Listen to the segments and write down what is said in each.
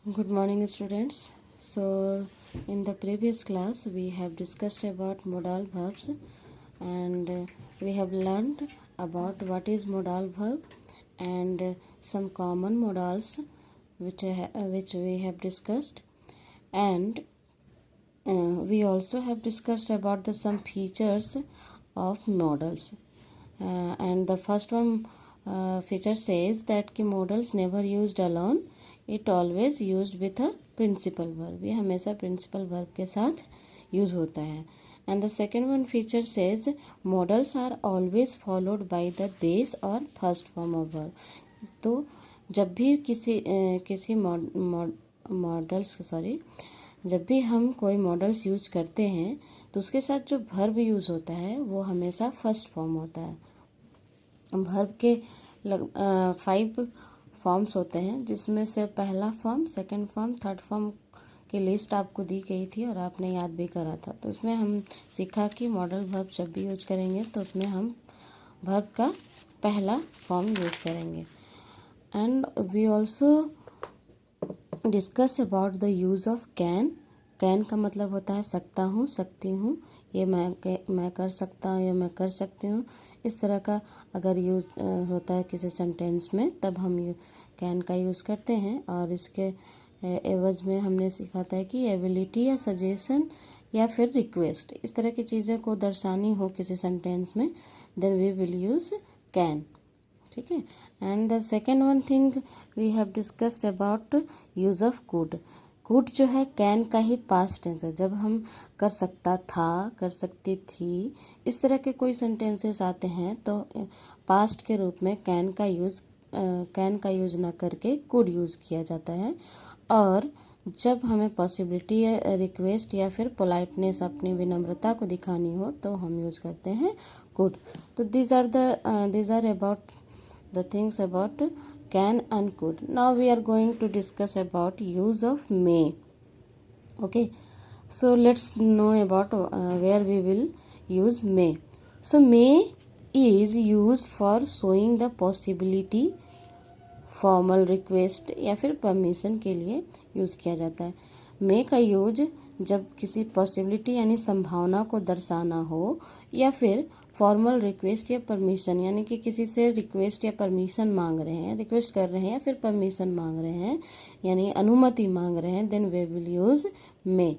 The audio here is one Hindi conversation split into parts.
Good morning, students. So, in the previous class, we have discussed about modal verbs, and we have learned about what is modal verb and some common modals which we have discussed, and we also have discussed about the some features of modals. And the first one feature says that कि modals never used alone, it always used with a principal verb. ये हमेशा principal verb के साथ यूज होता है. And the second one feature says modals are always followed by the base or first form of verb. तो जब भी किसी जब भी हम कोई मॉडल्स यूज करते हैं तो उसके साथ जो वर्ब यूज होता है वो हमेशा फर्स्ट फॉर्म होता है. वर्ब के 5 फॉर्म्स होते हैं, जिसमें से पहला form, second form, third form की लिस्ट आपको दी गई थी और आपने याद भी करा था. तो उसमें हम सीखा कि मॉडल वर्ब जब भी यूज करेंगे तो उसमें हम वर्ब का पहला फॉर्म यूज करेंगे. And we also discuss about the use of can. Can का मतलब होता है सकता हूँ, सकती हूँ, ये मैं कर सकता हूँ या मैं कर सकती हूँ. इस तरह का अगर यूज होता है किसी सेंटेंस में तब हम कैन का यूज़ करते हैं. और इसके एवज में हमने सीखा था कि एबिलिटी या सजेशन या फिर रिक्वेस्ट, इस तरह की चीज़ें को दर्शानी हो किसी सेंटेंस में, then we will use can. ठीक है. And the second one thing we have discussed about use of could. Could जो है कैन का ही पास्ट टेंस है. जब हम कर सकता था, कर सकती थी, इस तरह के कोई सेंटेंसेस आते हैं तो पास्ट के रूप में कैन का यूज़ ना करके कुड यूज़ किया जाता है. और जब हमें पॉसिबिलिटी या रिक्वेस्ट या फिर पोलाइटनेस, अपनी विनम्रता को दिखानी हो तो हम यूज़ करते हैं कुड. तो these are about the things about can and could. Now we are going to discuss about use of may. Okay, so let's know about where we will use may. So may is used for showing the possibility, formal request या फिर परमिशन के लिए यूज़ किया जाता है. मे का यूज जब किसी पॉसिबिलिटी यानी संभावना को दर्शाना हो, या फिर फॉर्मल रिक्वेस्ट या परमिशन यानी कि किसी से रिक्वेस्ट या परमिशन मांग रहे हैं, रिक्वेस्ट कर रहे हैं या फिर परमिशन मांग रहे हैं यानी अनुमति मांग रहे हैं, then we will use may.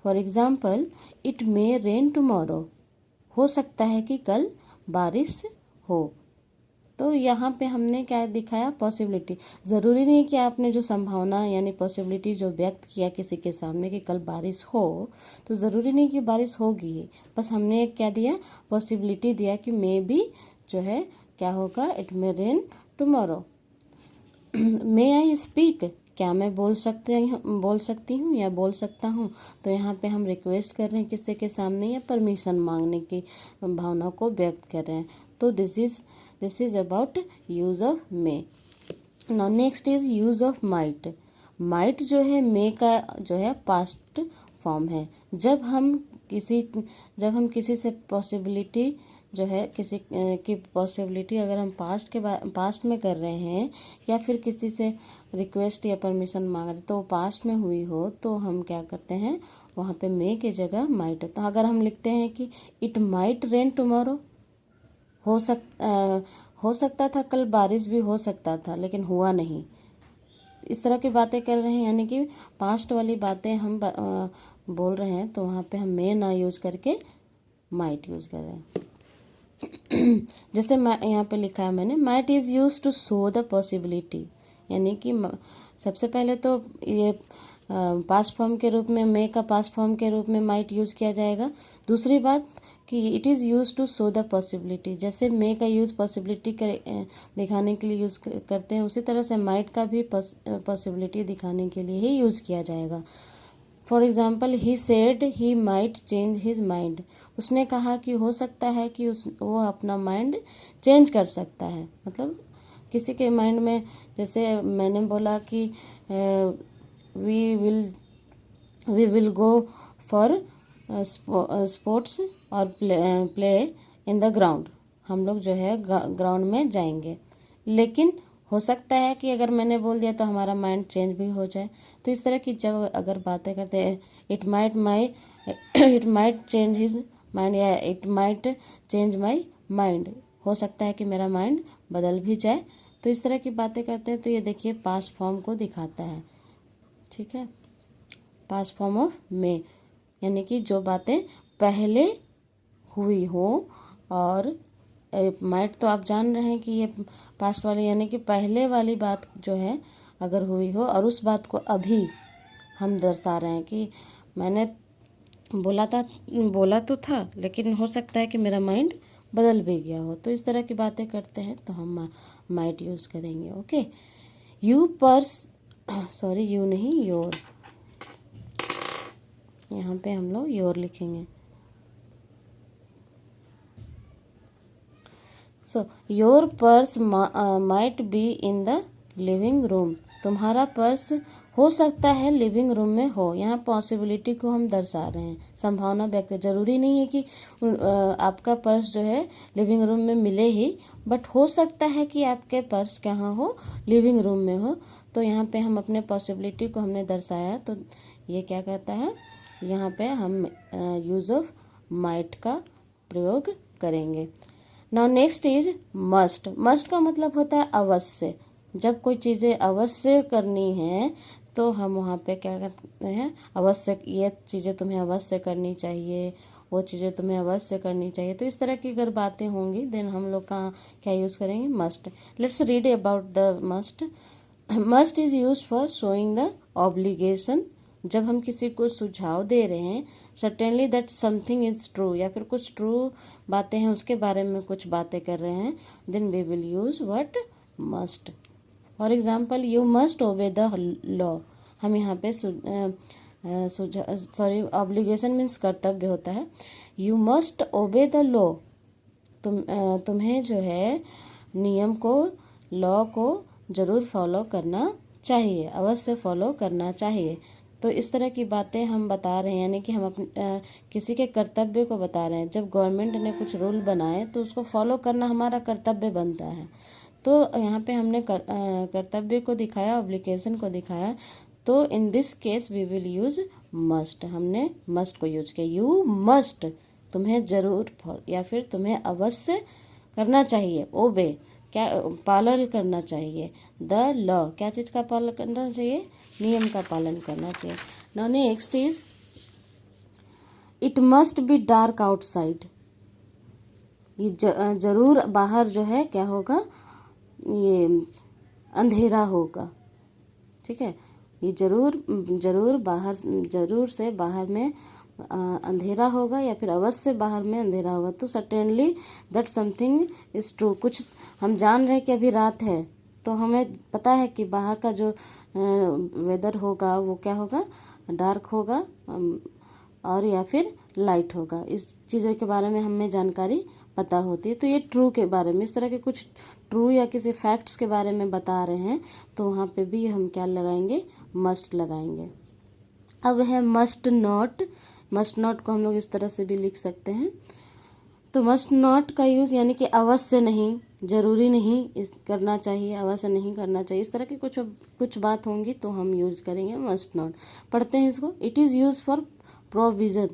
For example, it may rain tomorrow. हो सकता है कि कल बारिश हो. तो यहाँ पे हमने क्या दिखाया, पॉसिबिलिटी. ज़रूरी नहीं कि आपने जो संभावना यानी पॉसिबिलिटी जो व्यक्त किया किसी के सामने कि कल बारिश हो, तो ज़रूरी नहीं कि बारिश होगी. बस हमने क्या दिया, पॉसिबिलिटी दिया कि मे बी जो है क्या होगा, it may rain tomorrow. May I speak, क्या मैं बोल सकती हूँ या बोल सकता हूँ. तो यहाँ पे हम रिक्वेस्ट कर रहे हैं किसी के सामने या परमिशन मांगने की भावना को व्यक्त कर रहे हैं. तो this is about use of may. Now next is use of might. might जो है may का जो है पास्ट फॉर्म है. जब हम किसी से पॉसिबिलिटी जो है किसी की पॉसिबिलिटी अगर हम पास्ट में कर रहे हैं या फिर किसी से रिक्वेस्ट या परमिशन मांग रहे तो पास्ट में हुई हो, तो हम क्या करते हैं, वहाँ पे मे के जगह माइट. तो अगर हम लिखते हैं कि इट माइट रेन टुमारो, हो सकता था कल बारिश भी हो सकता था लेकिन हुआ नहीं, इस तरह की बातें कर रहे हैं यानी कि पास्ट वाली बातें हम बोल रहे हैं, तो वहाँ पे हम मे ना यूज करके माइट यूज कर रहे हैं. जैसे यहाँ पे लिखा है मैंने, might is use to show the possibility, यानी कि सबसे पहले तो ये पास्ट फॉर्म के रूप में, मे का पास्ट फॉर्म के रूप में माइट यूज़ किया जाएगा. दूसरी बात कि it is use to show the possibility. जैसे मे का यूज़ पॉसिबिलिटी दिखाने के लिए यूज़ करते हैं, उसी तरह से माइट का भी पॉसिबिलिटी दिखाने के लिए ही यूज़ किया जाएगा. For example, he said he might change his mind. उसने कहा कि हो सकता है कि वो अपना माइंड चेंज कर सकता है. मतलब किसी के माइंड में, जैसे मैंने बोला कि we will go for sports और प्ले इन द ग्राउंड. हम लोग जो है ग्राउंड में जाएंगे, लेकिन हो सकता है कि अगर मैंने बोल दिया तो हमारा माइंड चेंज भी हो जाए। तो इस तरह की जब अगर बातें करते हैं, it might change his mind या it might change my mind, हो सकता है कि मेरा माइंड बदल भी जाए। तो इस तरह की बातें करते हैं तो ये देखिए पास्ट फॉर्म को दिखाता है। ठीक है, पास्ट फॉर्म ऑफ मे, यानी कि जो बातें पहले हुई हो, और माइट तो आप जान रहे हैं कि ये पास्ट वाली यानी कि पहले वाली बात जो है अगर हुई हो और उस बात को अभी हम दर्शा रहे हैं कि मैंने बोला तो था लेकिन हो सकता है कि मेरा माइंड बदल भी गया हो। तो इस तरह की बातें करते हैं तो हम माइट यूज़ करेंगे। Okay, you purse sorry you नहीं योर, यहाँ पे हम लोग योर लिखेंगे। So your purse might be in the living room, तुम्हारा पर्स हो सकता है लिविंग रूम में हो। यहाँ पॉसिबिलिटी को हम दर्शा रहे हैं, संभावना व्यक्त, जरूरी नहीं है कि आपका पर्स जो है लिविंग रूम में मिले ही, बट हो सकता है कि आपके पर्स कहाँ हो, लिविंग रूम में हो। तो यहाँ पे हम अपने पॉसिबिलिटी को हमने दर्शाया। तो ये क्या कहता है, यहाँ पे हम यूज़ ऑफ माइट का प्रयोग करेंगे। Now next is must. Must का मतलब होता है अवश्य। जब कोई चीज़ें अवश्य करनी है तो हम वहाँ पे क्या करते हैं, अवश्य, ये चीज़ें तुम्हें अवश्य करनी चाहिए, वो चीज़ें तुम्हें अवश्य करनी चाहिए। तो इस तरह की अगर बातें होंगी देन हम लोग का क्या यूज़ करेंगे, must. Let's read about the must. Must is use for showing the obligation, जब हम किसी को सुझाव दे रहे हैं, certainly that something is true, या फिर कुछ ट्रू बातें हैं उसके बारे में कुछ बातें कर रहे हैं, then we will use what, must. For example, you must obey the law. हम यहाँ पे सॉरी ऑब्लिगेशन मीन्स कर्तव्य होता है। You must obey the law, तुम्हें जो है नियम को, लॉ को ज़रूर फॉलो करना चाहिए, अवश्य फॉलो करना चाहिए। तो इस तरह की बातें हम बता रहे हैं, यानी कि हम अपने किसी के कर्तव्य को बता रहे हैं। जब गवर्नमेंट ने कुछ रूल बनाए तो उसको फॉलो करना हमारा कर्तव्य बनता है। तो यहाँ पे हमने कर्तव्य को दिखाया, ऑब्लिगेशन को दिखाया। तो in this case we will use must, हमने मस्ट को यूज किया। यू मस्ट, तुम्हें जरूर या फिर तुम्हें अवश्य करना चाहिए, ओबे क्या, पालन करना चाहिए, द लॉ, क्या चीज़ का पालन करना चाहिए, नियम का पालन करना चाहिए। Now next is it must be dark outside, ये जरूर बाहर जो है क्या होगा, ये अंधेरा होगा। ठीक है, ये जरूर बाहर, जरूर से बाहर में अंधेरा होगा या फिर अवश्य बाहर में अंधेरा होगा। तो certainly that something is true, कुछ हम जान रहे हैं कि अभी रात है तो हमें पता है कि बाहर का जो वेदर होगा वो क्या होगा, डार्क होगा और या फिर लाइट होगा। इस चीज़ों के बारे में हमें जानकारी पता होती है। तो ये ट्रू के बारे में, इस तरह के कुछ ट्रू या किसी फैक्ट्स के बारे में बता रहे हैं तो वहाँ पे भी हम क्या लगाएंगे, मस्ट लगाएंगे। अब है मस्ट नॉट। मस्ट नॉट को हम लोग इस तरह से भी लिख सकते हैं। तो मस्ट नॉट का यूज़ यानी कि अवश्य नहीं, जरूरी नहीं इस करना चाहिए, अवश्य नहीं करना चाहिए, इस तरह की कुछ बात होंगी तो हम यूज़ करेंगे मस्ट नॉट। पढ़ते हैं इसको। It is use for provision,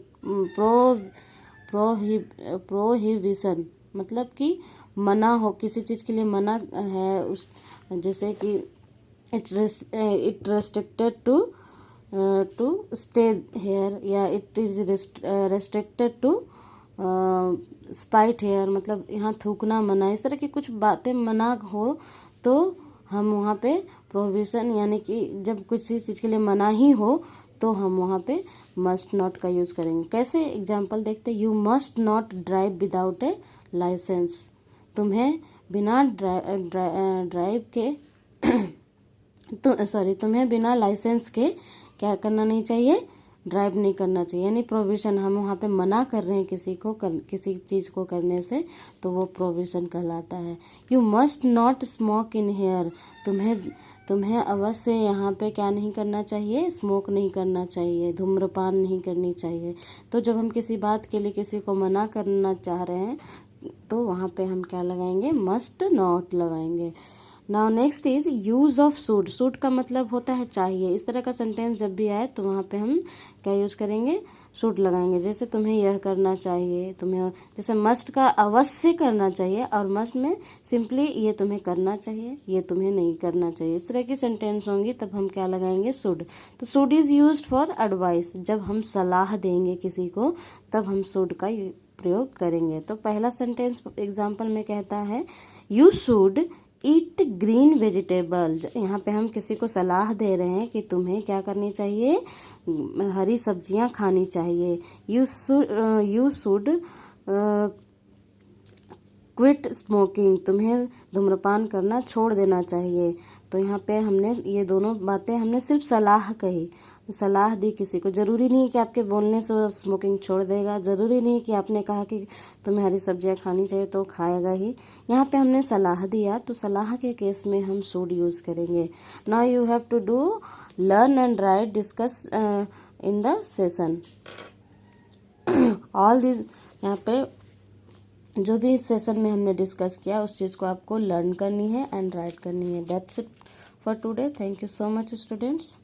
prohibition, मतलब कि मना हो, किसी चीज़ के लिए मना है, उस जैसे कि it restricted to stay here, या it is restricted to spit here, मतलब यहाँ थूकना मना, इस तरह की कुछ बातें मना हो तो हम वहाँ पे प्रोहिबिशन, यानी कि जब किसी चीज़ के लिए मना ही हो तो हम वहाँ पे मस्ट नॉट का यूज़ करेंगे। कैसे, एग्जाम्पल देखते हैं। You must not drive without a licence, तुम्हें बिना ड्राइव के तुम्हें बिना लाइसेंस के क्या करना नहीं चाहिए, ड्राइव नहीं करना चाहिए। यानी प्रोविज़न, हम वहाँ पे मना कर रहे हैं किसी को किसी चीज़ को करने से, तो वो प्रोविज़न कहलाता है। You must not smoke in here, तुम्हें अवश्य यहाँ पे क्या नहीं करना चाहिए, स्मोक नहीं करना चाहिए, धूम्रपान नहीं करनी चाहिए। तो जब हम किसी बात के लिए किसी को मना करना चाह रहे हैं तो वहाँ पे हम क्या लगाएंगे, मस्ट नॉट लगाएंगे। Now next is use of should. Should का मतलब होता है चाहिए। इस तरह का सेंटेंस जब भी आए तो वहाँ पे हम क्या यूज़ करेंगे, शुड लगाएंगे। जैसे तुम्हें यह करना चाहिए, तुम्हें, जैसे मस्ट का अवश्य करना चाहिए, और मस्ट में सिंपली ये तुम्हें करना चाहिए, ये तुम्हें नहीं करना चाहिए। इस तरह की सेंटेंस होंगी तब हम क्या लगाएंगे, शुड। तो should is used for advice. जब हम सलाह देंगे किसी को तब हम शुड का प्रयोग करेंगे। तो पहला सेंटेंस एग्जाम्पल में कहता है you should eat green vegetable. यहाँ पे हम किसी को सलाह दे रहे हैं कि तुम्हें क्या करनी चाहिए, हरी सब्जियाँ खानी चाहिए। You should quit smoking. तुम्हें धूम्रपान करना छोड़ देना चाहिए। तो यहाँ पे हमने ये दोनों बातें हमने सिर्फ सलाह कही, सलाह दी किसी को। ज़रूरी नहीं है कि आपके बोलने से वो स्मोकिंग छोड़ देगा, ज़रूरी नहीं है कि आपने कहा कि तुम्हें हरी सब्जियाँ खानी चाहिए तो खाएगा ही। यहाँ पे हमने सलाह दिया तो सलाह के केस में हम शुड यूज़ करेंगे। Now you have to do learn and write discuss in the session. All this, यहाँ पे जो भी इस सेशन में हमने डिस्कस किया उस चीज़ को आपको लर्न करनी है एंड राइट करनी है। That's it for today. Thank you so much students.